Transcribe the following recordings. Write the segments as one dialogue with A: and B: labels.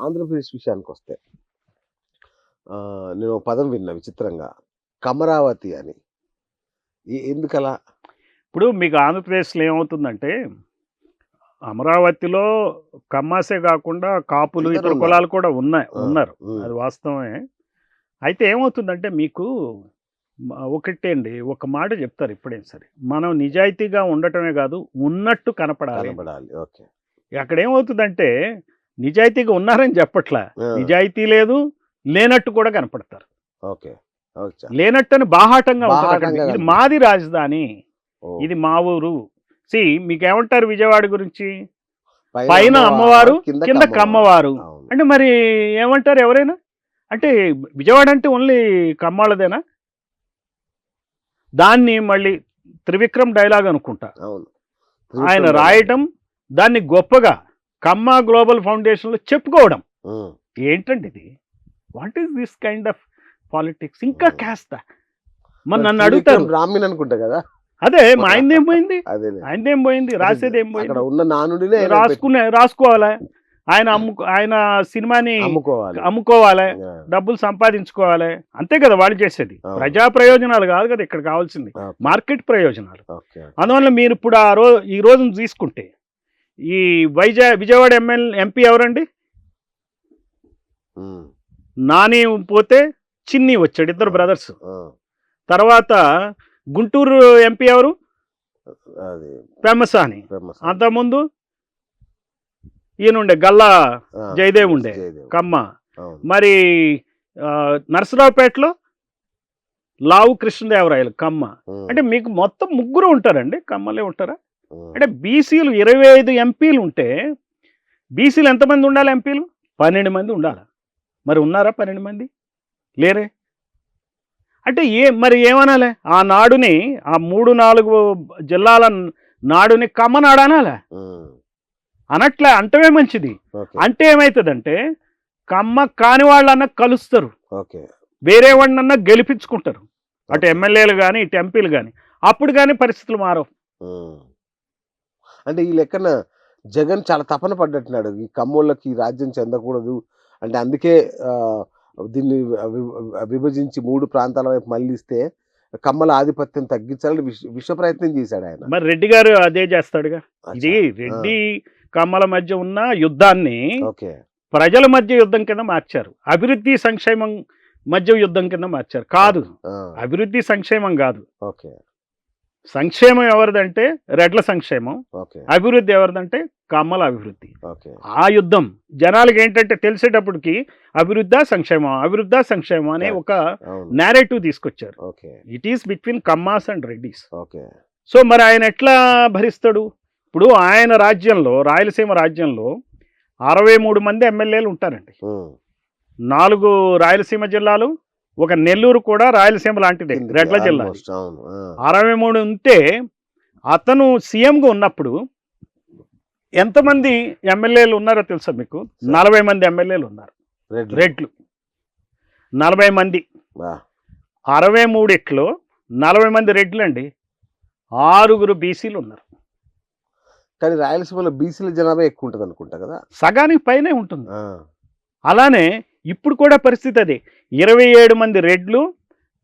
A: ఆంధ్రప్రదేశ్ విషయానికొస్తే నేను ఒక పదం విన్నా విచిత్రంగా. కమరావతి అని. ఎందుకలా?
B: ఇప్పుడు మీకు ఆంధ్రప్రదేశ్‌లో ఏమవుతుందంటే, అమరావతిలో కమ్మాసే కాకుండా కాపులు,
A: అందరూ
B: ఇతర
A: ఉన్నారు.
B: కులాలు కూడా
A: ఆ!
B: ఉన్నారు.
A: హ్మ్.
B: అది వాస్తవమే. అయితే ఏమవుతుందంటే మీకు ఒకటే అండి, ఒక మాట చెప్తారు ఎప్పుడైనా సరే. మనం నిజాయితీగా ఉండటమే కాదు, ఉన్నట్టు కనపడాలి.
A: కనబడాలి. ఓకే.
B: అక్కడేమవుతుందంటే, నిజాయితీగా ఉన్నారని చెప్పట్లా.
A: ఆ!
B: నిజాయితీ లేదు, లేనట్టు కూడా కనపడతారు.
A: ఓకే. ఓచ్చా!
B: లేనట్టని బాహాటంగా ఉంటది అక్కడ.
A: బాహాటంగా
B: ఇది
A: కనిపిస్తుంది.
B: మాది రాజధాని.
A: ఓహ్!
B: ఇది మా ఊరు. మీకేమంటారు విజయవాడ గురించి?
A: పైన
B: పైన అమ్మవారు, కింద
A: కింద
B: కమ్మవారు.
A: అవును.
B: అంటే మరి ఏమంటారు ఎవరైనా? అంటే విజయవాడ అంటే ఓన్లీ కమ్మాళ్ళదేనా? దాన్ని మళ్ళీ త్రివిక్రమ్ డైలాగ్ అనుకుంటా.
A: అవును.
B: ఆయన
A: త్రివిక్రమ్
B: రాయటం, దాన్ని గొప్పగా కమ్మ గ్లోబల్ ఫౌండేషన్‌లో చెప్పుకోవడం.
A: హ్మ్.
B: ఏంటండి ఇది? What is this kind of politics? ఇంకా
A: హ్మ్.
B: కాస్త. మరి
A: మరి
B: నన్ను అడుగుతారు.
A: త్రివిక్రమ్ బ్రాహ్మణ్ అనుకుంటా కదా!
B: అదే మా ఆయనదేం పోయింది?
A: అదేలే.
B: ఆయనదేం పోయింది?
A: అంటే
B: రాసేదేం
A: అక్కడ
B: పోయింది?
A: ఉన్న నానుడినే ఆయన
B: రాసుకోవాలా. ఆయన సినిమాని
A: అమ్ముకోవాలి.
B: అమ్ముకోవాలె.
A: ఆ!
B: డబ్బులు సంపాదించుకోవాలె. అంతే కదా వాళ్ళు చేసేది.
A: అవును.
B: ప్రజా ప్రయోజనాలు కాదు కదా ఇక్కడ కావాల్సింది.
A: ఓకే.
B: మార్కెట్ ప్రయోజనాలు.
A: ఓకే.
B: అందువల్ల మీరిప్పుడు ఈ రోజున తీసుకుంటే, ఈ విజయవాడ ఎంపీ ఎవరండి?
A: హ్మ్.
B: నాని పోతే చిన్ని వచ్చాడు. ఇద్దరు బ్రదర్స్.
A: ఆ!
B: తర్వాత గుంటూరు ఎంపీ ఎవరు?
A: అది
B: పెమ్మసాని.
A: ఫేమస్.
B: అంతకుముందు ఈయనుండే గల్లా
A: ఆ!
B: జయదేవ్ ఉండే.
A: జయదేవ్.
B: కమ్మ.
A: అవును.
B: మరి నరసరావుపేటలో లావు కృష్ణదేవరాయలు కమ్మ.
A: హ్మ్.
B: అంటే మీకు మొత్తం ముగ్గురు ఉంటారండి. కమ్మలే ఉంటారా?
A: హ్మ్.
B: అంటే బీసీలు 25 ఎంపీలు ఉంటే, బీసీలు ఎంతమంది ఉండాలి ఎంపీలు? 12 మంది ఉండాలి. మరి ఉన్నారా 12 మంది? లేరే. అంటే మరి ఏమనాలి? ఆ నాడుని, ఆ 3, 4 జిల్లాల నాడుని కమ్మనాడు అనాలా?
A: హ్మ్.
B: అనట్లే, అంటమే మంచిది.
A: ఓకే.
B: అంటే ఏమైతదంటే, కమ్మ కాని వాళ్ళన్నా కలుస్తారు.
A: ఓకే.
B: వేరే వాడినన్నా గెలిపించుకుంటారు. అటు
A: ఓకే.
B: ఎమ్మెల్యేలు గాని, ఇటు ఎంపీలు గాని. అప్పుడు గాని పరిస్థితులు మారవు.
A: హ్మ్. అంటే ఈ లెక్కన జగన్ చాలా తపన పడ్డట్టున్నాడు. ఈ కమ్మోళ్ళకి ఈ రాజ్యం చెందకూడదు. అంటే అందుకే ఆహ్, దీన్ని విభజించి 3 ప్రాంతాల వైపు మళ్లిస్తే కమ్మల ఆధిపత్యం తగ్గించాలని విశ్వ ప్రయత్నం చేశాడాయన.
B: మరి రెడ్డి గారు అదే చేస్తాడుగా. ఇది
A: అచ్చా! ఆ!
B: రెడ్డి, కమ్మల మధ్య ఉన్న యుద్ధాన్ని
A: ఓకే.
B: ప్రజల మధ్య యుద్ధం కింద మార్చారు. అభివృద్ధి, సంక్షేమం మధ్య యుద్ధం కింద మార్చారు. కాదు.
A: ఆ!
B: అభివృద్ధి, సంక్షేమం గాదు.
A: ఓకే.
B: సంక్షేమం ఎవరిదంటే రెడ్ల సంక్షేమం.
A: ఓకే.
B: అభివృద్ధి ఎవరిదంటే కమ్మల అభివృద్ధి.
A: ఓకే.
B: ఆ యుద్ధం జనాలకేంటంటే తెలిసేటప్పటికి అభివృద్ధా, సంక్షేమం అనే ఒక
A: అవును.
B: నేరేటివ్ తీసుకొచ్చారు.
A: Okay.
B: It is between commas and రెడ్డీస్.
A: ఓకే.
B: సో మరి ఆయన ఎట్లా భరిస్తాడు? ఇప్పుడు ఆయన రాజ్యంలో, రాయలసీమ రాజ్యంలో 63 మంది ఎమ్మెల్యేలు ఉంటారండి.
A: హ్మ్.
B: 4 రాయలసీమ జిల్లాలు, ఒక నెల్లూరు కూడా రాయలసీమ లాంటిదే,
A: కిందకి
B: రెడ్ల జిల్లా.
A: ఆల్‌మోస్ట్ అవును. ఆ!
B: 63 ఉంటే అతను సీఎంగా ఉన్నప్పుడు ఎంతమంది ఎమ్మెల్యేలు ఉన్నారో తెలుసా మీకు? 40 మంది ఎమ్మెల్యేలు ఉన్నారు. రెడ్లు 40 మంది.
A: ఆ!
B: 63 40 మంది రెడ్లండి. 6 బీసీలు ఉన్నారు.
A: కానీ రాయలసీమలో బీసీల జనాభా ఎక్కువ ఉంటదనుకుంటా కదా!
B: సగానికి పైనే ఉంటుంది.
A: ఆ!
B: అలానే ఇప్పుడు కూడా పరిస్థితి అదే. 27 మంది రెడ్లు,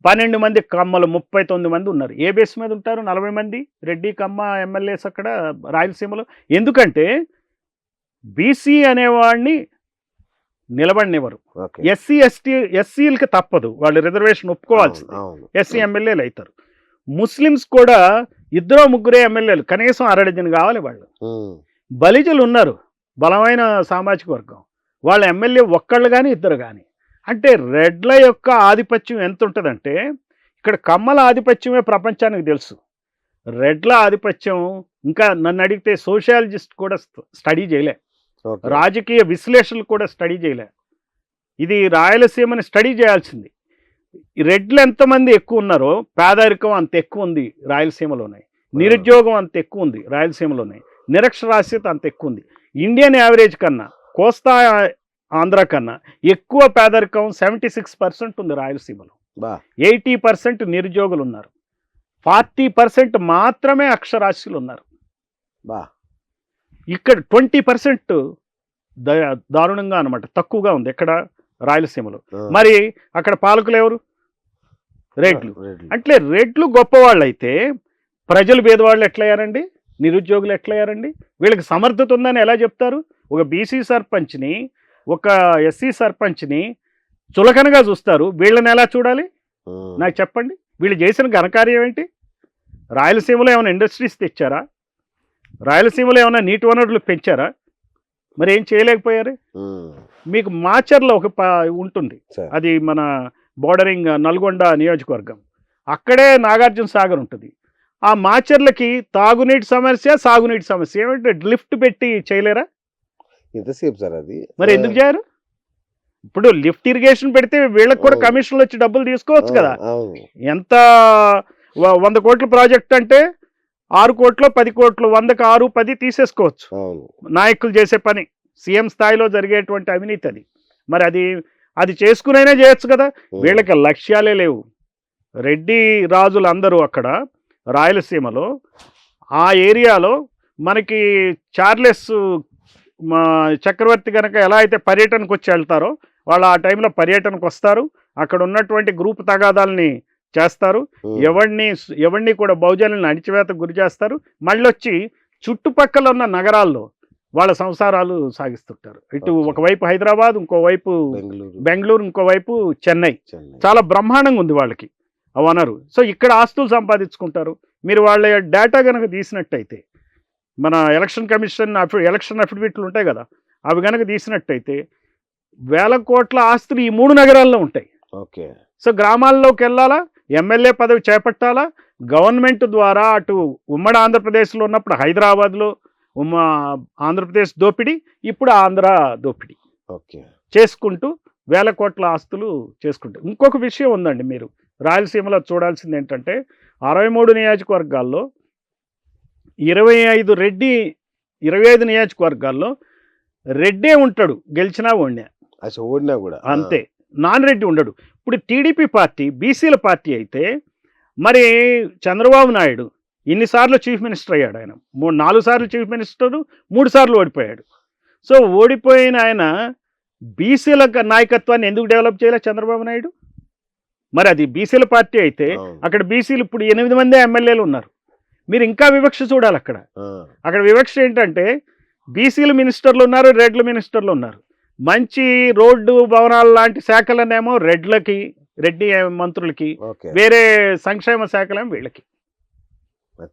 B: 12 మంది కమ్మలు, 39 మంది ఉన్నారు. ఏ బేస్ మీద ఉంటారు 40 మంది రెడ్డి, కమ్మ ఎమ్మెల్యేస్ అక్కడ రాయలసీమలో? ఎందుకంటే బీసీ అనేవాడిని నిలబడనివ్వరు.
A: ఓకే.
B: ఎస్సీలకి తప్పదు. వాళ్ళు రిజర్వేషన్ ఒప్పుకోవాల్సిందే.
A: అవును.
B: ఎస్సీ ఎమ్మెల్యేలు అవుతారు. ముస్లిమ్స్ కూడా 2, 3 ఎమ్మెల్యేలు, కనీసం 6 డజన్ కావాలి వాళ్ళు.
A: హ్మ్.
B: బలిజలు ఉన్నారు, బలమైన సామాజిక వర్గం. వాళ్ళ ఎమ్మెల్యే ఒక్కళ్ళు కానీ, ఇద్దరు కానీ. అంటే రెడ్ల యొక్క ఆధిపత్యం ఎంత ఉంటుందంటే, ఇక్కడ కమ్మల ఆధిపత్యమే ప్రపంచానికి తెలుసు. రెడ్ల ఆధిపత్యం ఇంకా నన్ను అడిగితే సోషియాలజిస్ట్ కూడా స్టడీ చేయలే,
A: ఓకే.
B: రాజకీయ విశ్లేషణలు కూడా స్టడీ చేయలే. ఇది రాయలసీమని స్టడీ చేయాల్సింది. రెడ్లు ఎంతమంది ఎక్కువ ఉన్నారో పేదరికం అంత ఎక్కువ ఉంది రాయలసీమలోనే, నిరుద్యోగం అంత ఎక్కువ ఉంది రాయలసీమలోనే, నిరక్షరాస్యత అంత ఎక్కువ ఉంది. ఇండియన్ యావరేజ్ కన్నా, కోస్తా ఆంధ్ర కన్నా ఎక్కువ పేదరికం 76% ఉంది రాయలసీమలో. 80% నిరుద్యోగులు ఉన్నారు. 40% మాత్రమే అక్షరాస్యులు ఉన్నారు. ఇక్కడ 20% దారుణంగా అనమాట, తక్కువగా ఉంది ఎక్కడ రాయలసీమలో.
A: ఆ,
B: మరి అక్కడ పాలకులు ఎవరు? రెడ్లు.
A: రెడ్లు.
B: అంటే రెడ్లు గొప్పవాళ్ళు అయితే ప్రజలు పేదవాళ్ళు ఎట్లయ్యారండి? నిరుద్యోగులు ఎట్లయ్యారండి? వీళ్ళకి సమర్థత ఉందని ఎలా చెప్తారు? ఒక బీసీ సర్పంచ్ని, ఒక ఎస్సీ సర్పంచ్ని చులకనగా చూస్తారు. వీళ్ళని ఎలా చూడాలి
A: ఉమ్,
B: నాకు చెప్పండి. వీళ్ళు చేసిన ఘనకార్యం ఏంటి? రాయలసీమలో ఏమైనా ఇండస్ట్రీస్ తెచ్చారా? రాయలసీమలో ఏమైనా నీటి వనరులు పెంచారా? మరి ఏం చేయలేకపోయారు.
A: ఉమ్,
B: మీకు మాచర్లో ఒక ఉంటుంది,
A: సరే.
B: అది మన బోర్డరింగ్ నల్గొండ నియోజకవర్గం. అక్కడే నాగార్జున సాగర్ ఉంటుంది. ఆ మాచర్లకి తాగునీటి సమస్య, సాగునీటి సమస్య ఏమంటే లిఫ్ట్ పెట్టి చేయలేరా?
A: ఎంతసేపు సార్ అది?
B: మరి ఎందుకు చేయరు? ఇప్పుడు లిఫ్ట్ ఇరిగేషన్ పెడితే వీళ్ళకి కూడా
A: అవును.
B: కమిషన్లు వచ్చి డబ్బులు తీసుకోవచ్చు కదా.
A: అవును.
B: ఎంత 100 కోట్ల ప్రాజెక్ట్ అంటే 6 కోట్లు 10 కోట్లు, 100కి 6 10 తీసేసుకోవచ్చు.
A: అవును.
B: నాయకులు చేసే పని, సీఎం స్థాయిలో జరిగేటువంటి అవినీతి అది. మరి అది చేసుకునైనా చేయొచ్చు కదా.
A: ఉమ్,
B: వీళ్ళకి లక్ష్యాలే లేవు. రెడ్డి రాజులు అందరూ అక్కడ రాయలసీమలో ఆ ఏరియాలో మనకి చార్లెస్ మా చక్రవర్తి కనుక ఎలా అయితే పర్యటనకు వచ్చి వెళ్తారో వాళ్ళు ఆ టైంలో పర్యటనకు వస్తారు. అక్కడ ఉన్నటువంటి గ్రూప్ తగాదాలని చేస్తారు.
A: ఉమ్,
B: ఎవరిని కూడా బహుజనులను అణిచివేతకు గురి చేస్తారు. మళ్ళీ వచ్చి చుట్టుపక్కల ఉన్న నగరాల్లో వాళ్ళ సంసారాలు సాగిస్తుంటారు. ఇటు
A: Okay.
B: ఒకవైపు హైదరాబాద్, ఇంకోవైపు బెంగళూరు, ఇంకోవైపు చెన్నై. చాలా బ్రహ్మాండంగా ఉంది వాళ్ళకి ఆ వనరు. సో ఇక్కడ ఆస్తులు సంపాదించుకుంటారు. మీరు వాళ్ళ డేటా కనుక తీసినట్టయితే, మన ఎలక్షన్ కమిషన్ ఎలక్షన్ అఫిడవిట్లు ఉంటాయి కదా, అవి కనుక తీసినట్టయితే 1000 కోట్ల ఆస్తులు ఈ 3 నగరాల్లో ఉంటాయి.
A: ఓకే.
B: సో గ్రామాల్లోకి వెళ్ళాలా, ఎమ్మెల్యే పదవి చేపట్టాలా, గవర్నమెంట్ ద్వారా అటు ఉమ్మడి ఆంధ్రప్రదేశ్లో ఉన్నప్పుడు హైదరాబాద్లో ఆంధ్రప్రదేశ్ దోపిడీ, ఇప్పుడు ఆంధ్ర దోపిడీ
A: ఓకే.
B: చేసుకుంటూ 1000 కోట్ల ఆస్తులు చేసుకుంటారు. ఇంకొక విషయం ఉందండి, మీరు రాయలసీమలో చూడాల్సింది ఏంటంటే 63 నియోజకవర్గాల్లో 25 నియోజకవర్గాల్లో రెడ్డే ఉంటాడు, గెలిచినా ఓడినా
A: అసలు ఓడినా కూడా
B: అంతే, నాన్ రెడ్డి ఉండడు. ఇప్పుడు టీడీపీ పార్టీ బీసీల పార్టీ అయితే మరి చంద్రబాబు నాయుడు ఇన్నిసార్లు చీఫ్ మినిస్టర్ అయ్యాడు. ఆయన 4 సార్లు చీఫ్ మినిస్టరు, 3 సార్లు ఓడిపోయాడు. సో ఓడిపోయిన ఆయన బీసీల నాయకత్వాన్ని ఎందుకు డెవలప్ చేయలే చంద్రబాబు నాయుడు? మరి అది బీసీల పార్టీ అయితే
A: అవును.
B: అక్కడ బీసీలు ఇప్పుడు 8 మందే ఎమ్మెల్యేలు ఉన్నారు. మీరు ఇంకా వివక్ష చూడాలి అక్కడ.
A: ఆ,
B: అక్కడ వివక్ష ఏంటంటే బీసీలు మినిస్టర్లు ఉన్నారు, రెడ్ల మినిస్టర్లు ఉన్నారు. మంచి రోడ్డు భవనాల లాంటి శాఖలనేమో రెడ్డి మంత్రులకి,
A: ఓకే.
B: వేరే సంక్షేమ శాఖలేమో వీళ్ళకి.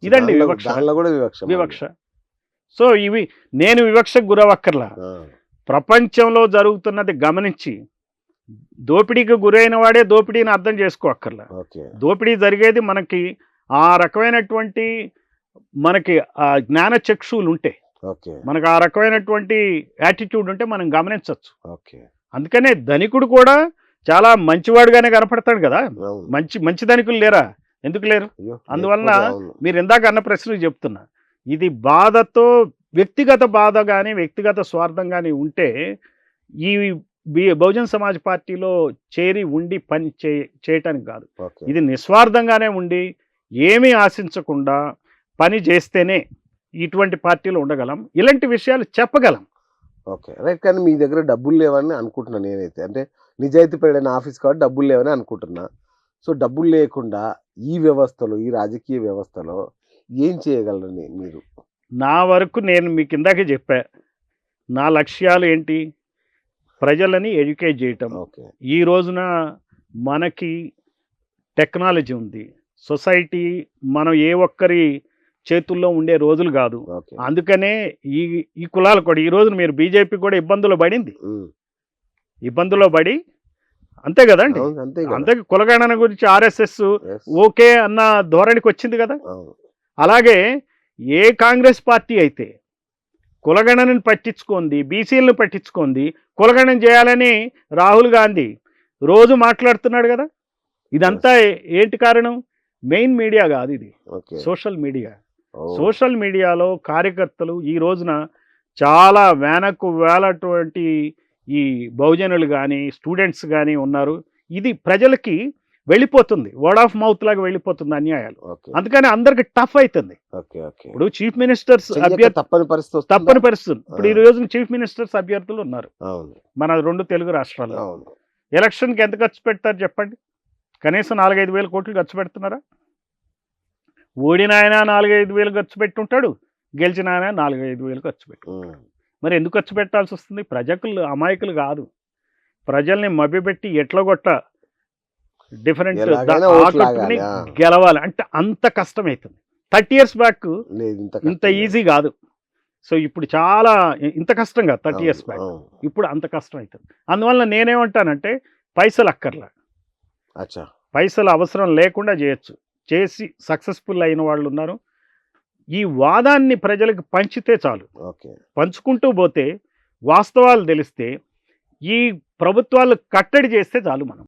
B: ఇదండి
A: దానిలో-
B: వివక్ష.
A: దానిలో కూడా
B: వివక్ష. సో నేను వివక్షకు గురవక్కర్లా.
A: ఆ,
B: ప్రపంచంలో జరుగుతున్నది గమనించి దోపిడీకి గురైన వాడే దోపిడీని అర్థం చేసుకోక్కర్లా.
A: ఓకే.
B: దోపిడీ జరిగేది మనకి ఆ రకమైనటువంటి మనకి ఆ జ్ఞాన చక్షువులు ఉంటే,
A: ఓకే.
B: మనకు ఆ రకమైనటువంటి యాటిట్యూడ్ ఉంటే మనం గమనించవచ్చు.
A: ఓకే.
B: అందుకనే ధనికుడు కూడా చాలా మంచివాడుగానే కనపడతాడు కదా.
A: అవును.
B: మంచి ధనికులు లేరా? ఎందుకు లేరు?
A: అయ్యో,
B: అందువలన
A: లేకపోతే అవును.
B: మీరు ఇందాక అన్న ప్రశ్నకు చెప్తున్నా, ఇది బాధతో వ్యక్తిగత బాధ కానీ వ్యక్తిగత స్వార్థం కానీ ఉంటే ఈ బహుజన్ సమాజ్ పార్టీలో చేరి ఉండి పని చేయటానికి కాదు.
A: ఓకే.
B: ఇది నిస్వార్థంగానే ఉండి ఏమీ ఆశించకుండా పని చేస్తేనే ఇటువంటి పార్టీలో ఉండగలం, ఇలాంటి విషయాలు చెప్పగలం.
A: ఓకే. రైట్. కానీ మీ దగ్గర డబ్బులు లేవని అనుకుంటున్నా నేనైతే. అంటే నిజాయితీ పడిన ఆఫీస్ కాబట్టి డబ్బులు లేవని అనుకుంటున్నా. సో డబ్బులు లేకుండా ఈ వ్యవస్థలో, ఈ రాజకీయ వ్యవస్థలో ఏం చేయగలరని మీరు?
B: నా వరకు నేను మీకు ఇందాకే చెప్పా, నా లక్ష్యాలు ఏంటి? ప్రజలని ఎడ్యుకేట్ చేయటం.
A: ఓకే.
B: ఈ రోజున మనకి టెక్నాలజీ ఉంది, సొసైటీ మనం ఏ ఒక్కరి చేతుల్లో ఉండే రోజులు కాదు.
A: ఓకే.
B: అందుకనే ఈ కులాలు కూడా ఈ రోజున మీరు బీజేపీ కూడా ఇబ్బందులు పడింది,
A: ఉమ్.
B: ఇబ్బందులో పడి అంతే కదండి.
A: అవును, అంతే కదా.
B: అంతే కులగణన గురించి ఆర్ఎస్ఎస్
A: Yes.
B: ఓకే అన్న ధోరణికి వచ్చింది కదా.
A: అవును.
B: అలాగే ఏ కాంగ్రెస్ పార్టీ అయితే కులగణనని పట్టించుకుంది, బీసీలను పట్టించుకుంది, కులగణన చేయాలని రాహుల్ గాంధీ రోజు మాట్లాడుతున్నాడు కదా. ఇదంతా ఏంటి కారణం? మెయిన్ మీడియా కాదు, ఇది
A: okay.
B: Social media.
A: Oh,
B: social మీడియాలో కార్యకర్తలు ఈ రోజున చాలా వేలటువంటి ఈ బహుజనులు కానీ స్టూడెంట్స్ కానీ ఉన్నారు. ఇది ప్రజలకి వెళ్ళిపోతుంది, వర్డ్ ఆఫ్ మౌత్ లాగా వెళ్ళిపోతుంది అన్యాయాలు.
A: ఓకే
B: అందుకని అందరికి టఫ్ అవుతుంది.
A: ఓకే ఓకే
B: ఇప్పుడు చీఫ్ మినిస్టర్స్
A: చెయ్యక
B: అభ్యర్థి
A: తప్పని పరిస్థితి వస్తుందా?
B: తప్పని పరిస్థితి. ఇప్పుడు ఈ రోజున చీఫ్ మినిస్టర్స్ అభ్యర్థులు ఉన్నారు
A: అవును
B: మన 2 తెలుగు రాష్ట్రాల్లో.
A: అవును
B: ఎలక్షన్కి ఎంత ఖర్చు పెడతారు చెప్పండి? కనీసం 4-5 వేల కోట్లు ఖర్చు పెడుతున్నారా? ఓడిన ఆయన 4-5 వేలు ఖర్చు పెట్టుంటాడు, గెలిచిన ఆయన 4-5 వేలు ఖర్చు పెట్టు.
A: ఉమ్.
B: మరి ఎందుకు ఖర్చు పెట్టాల్సి వస్తుంది? ప్రజలు అమాయకులు కాదు, ప్రజల్ని మభ్యపెట్టి ఎట్లా కొట్ట డిఫరెంట్
A: ఎలాగైనా ఓట్లు
B: ఆకట్టుకుని
A: లాగాలి, ఆ.
B: గెలవాలి అంటే అంత కష్టమవుతుంది. 30 years బ్యాక్
A: లేదు
B: ఇంత
A: కష్టం
B: ఈజీ కాదు. సో ఇప్పుడు చాలా ఇంత కష్టం కాదు 30 years బ్యాక్,
A: అవును.
B: ఇప్పుడు అంత కష్టం అవుతుంది. అందువల్ల నేనేమంటానంటే పైసలు అక్కర్లా,
A: అచ్చా
B: పైసలు అవసరం లేకుండా చేయొచ్చు, చేసి సక్సెస్ఫుల్ అయిన వాళ్ళు ఉన్నారు. ఈ వాదాన్ని ప్రజలకు పంచితే చాలు,
A: ఓకే
B: పంచుకుంటూ పోతే వాస్తవాలు తెలిస్తే ఈ ప్రభుత్వాలు కట్టడి చేస్తే చాలు మనం.